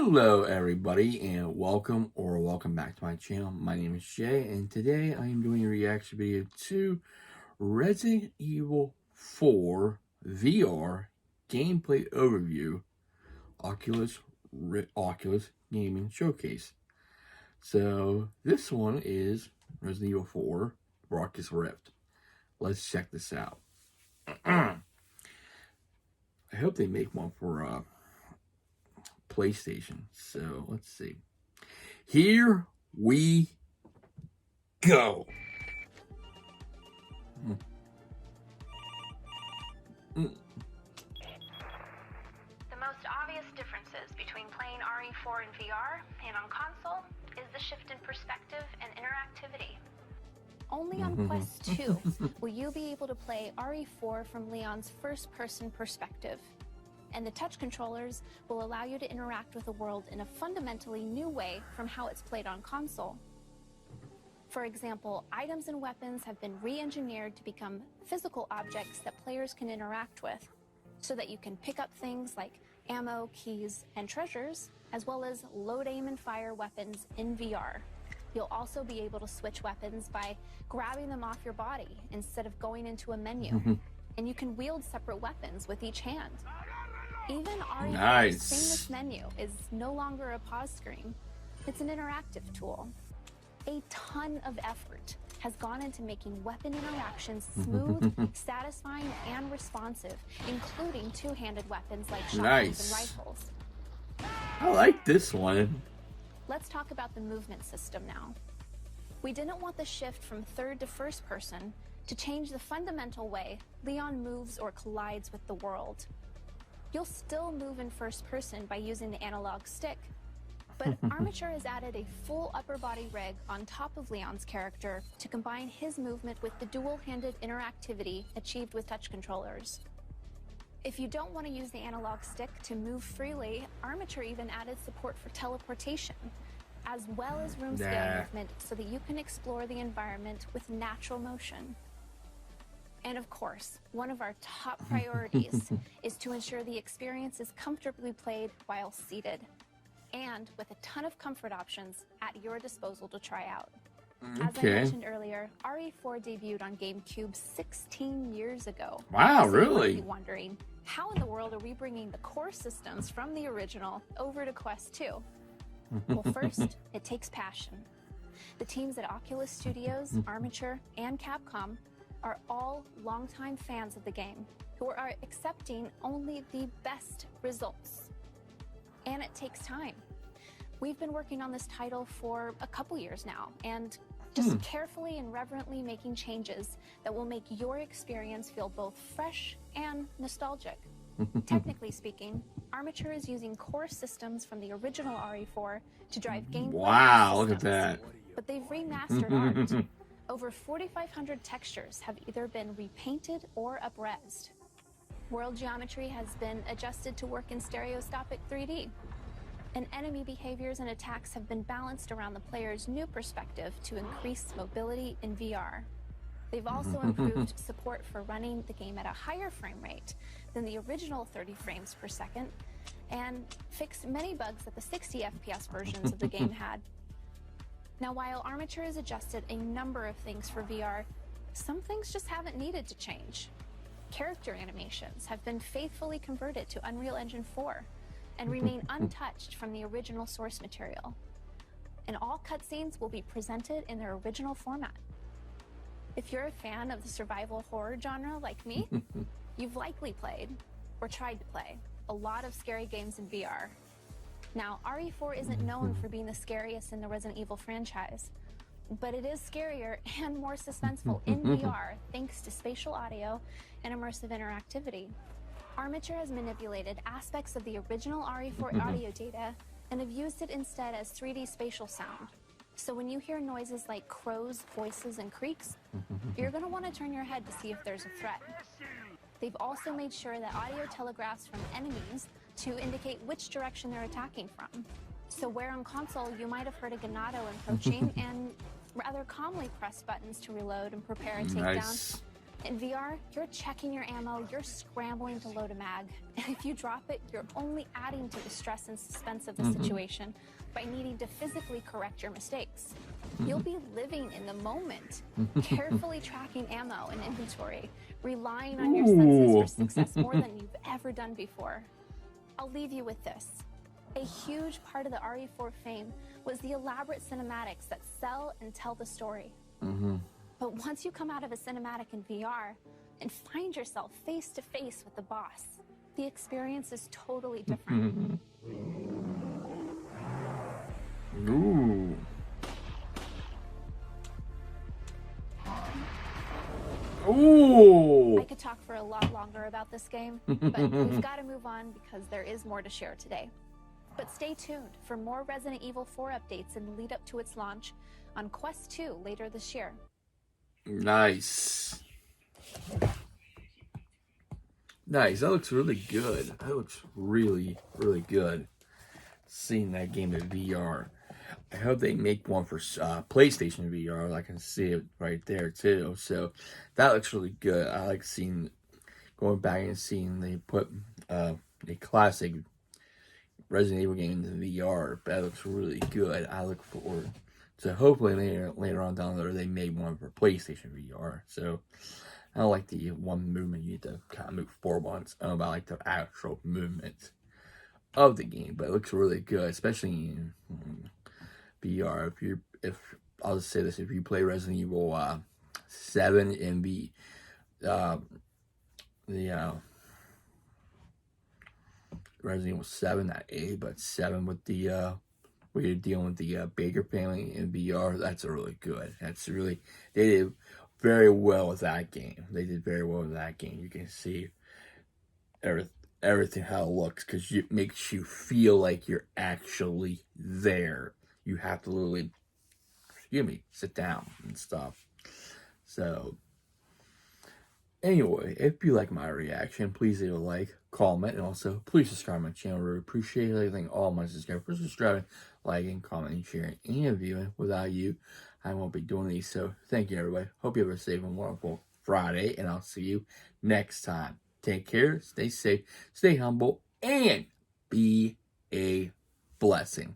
Hello, everybody, and welcome back to my channel. My name is Jay, and today I am doing a reaction video to Resident Evil 4 VR gameplay overview Oculus Gaming Showcase. So this one is Resident Evil 4 Oculus Rift. Let's check this out. I hope they make one for PlayStation. So let's see. Here we go. The most obvious differences between playing RE4 in VR and on console is the shift in perspective and interactivity. Only on Quest 2 will you be able to play RE4 from Leon's first-person perspective. And the touch controllers will allow you to interact with the world in a fundamentally new way from how it's played on console. For example, items and weapons have been re-engineered to become physical objects that players can interact with, so that you can pick up things like ammo, keys, and treasures, as well as load, aim, and fire weapons in VR. You'll also be able to switch weapons by grabbing them off your body instead of going into a menu. And you can wield separate weapons with each hand. Even RE4's famous menu is no longer a pause screen. It's an interactive tool. A ton of effort has gone into making weapon interactions smooth, satisfying, and responsive, including two-handed weapons like shotguns and rifles. I like this one. Let's talk about the movement system now. We didn't want the shift from third to first person to change the fundamental way Leon moves or collides with the world. You'll still move in first person by using the analog stick, but Armature has added a full upper body rig on top of Leon's character to combine his movement with the dual-handed interactivity achieved with touch controllers. If you don't want to use the analog stick to move freely, Armature even added support for teleportation, as well as room scale movement so that you can explore the environment with natural motion. And of course, one of our top priorities is to ensure the experience is comfortably played while seated, and with a ton of comfort options at your disposal to try out. As I mentioned earlier, RE4 debuted on GameCube 16 years ago. Wow, so really? You might be wondering, how in the world are we bringing the core systems from the original over to Quest 2? Well, first, it takes passion. The teams at Oculus Studios, Armature, and Capcom are all longtime fans of the game who are accepting only the best results. And it takes time. We've been working on this title for a couple years now, and just carefully and reverently making changes that will make your experience feel both fresh and nostalgic. Technically speaking, Armature is using core systems from the original RE4 to drive gameplay. Wow, look at that. But they've remastered art. Over 4,500 textures have either been repainted or up-resed. World geometry has been adjusted to work in stereoscopic 3D. And enemy behaviors and attacks have been balanced around the player's new perspective to increase mobility in VR. They've also improved support for running the game at a higher frame rate than the original 30 frames per second, and fixed many bugs that the 60 FPS versions of the game had. Now, while Armature has adjusted a number of things for VR, some things just haven't needed to change. Character animations have been faithfully converted to Unreal Engine 4 and remain untouched from the original source material. And all cutscenes will be presented in their original format. If you're a fan of the survival horror genre like me, you've likely played, or tried to play, a lot of scary games in VR. Now, RE4 isn't known for being the scariest in the Resident Evil franchise, but it is scarier and more suspenseful in VR thanks to spatial audio and immersive interactivity. Armature has manipulated aspects of the original RE4 audio data and have used it instead as 3D spatial sound. So when you hear noises like crows, voices, and creaks, you're going to want to turn your head to see if there's a threat. They've also made sure that audio telegraphs from enemies to indicate which direction they're attacking from. So where on console you might have heard a Ganado approaching and rather calmly press buttons to reload and prepare a takedown, In VR, you're checking your ammo, you're scrambling to load a mag. And if you drop it, you're only adding to the stress and suspense of the situation by needing to physically correct your mistakes. You'll be living in the moment, carefully tracking ammo and inventory, relying on your senses for success more than you've ever done before. I'll leave you with this. A huge part of the RE4 fame was the elaborate cinematics that sell and tell the story. But once you come out of a cinematic in VR and find yourself face to face with the boss, the experience is totally different. Ooh. Ooh. I could talk for a lot longer about this game, but we've got to move on because there is more to share today. But stay tuned for more Resident Evil 4 updates in the lead up to its launch on Quest 2 later this year. Nice. Nice. That looks really good. That looks really, really good. Seeing that game in VR. I hope they make one for PlayStation VR. I can see it right there too. So that looks really good. I like going back and seeing they put a classic Resident Evil game in VR. That looks really good. I look forward. So hopefully later on down there they made one for PlayStation VR. So I don't like the one movement you need to kind of move forward once. I don't know about like the actual movement of the game, but it looks really good, especially in VR. If I'll just say this, if you play Resident Evil 7 in the Resident Evil 7, not 8, but 7 with the where you're dealing with the Baker family in VR, that's really good. They did very well with that game. They did very well with that game. You can see everything how it looks, because it makes you feel like you're actually there. You have to literally, sit down and stuff. So, anyway, if you like my reaction, please leave a like, comment, and also please subscribe to my channel. I really appreciate it. I thank all my subscribers for subscribing, liking, commenting, sharing, and viewing. Without you, I won't be doing these. So, thank you, everybody. Hope you have a safe and wonderful Friday, and I'll see you next time. Take care, stay safe, stay humble, and be a blessing.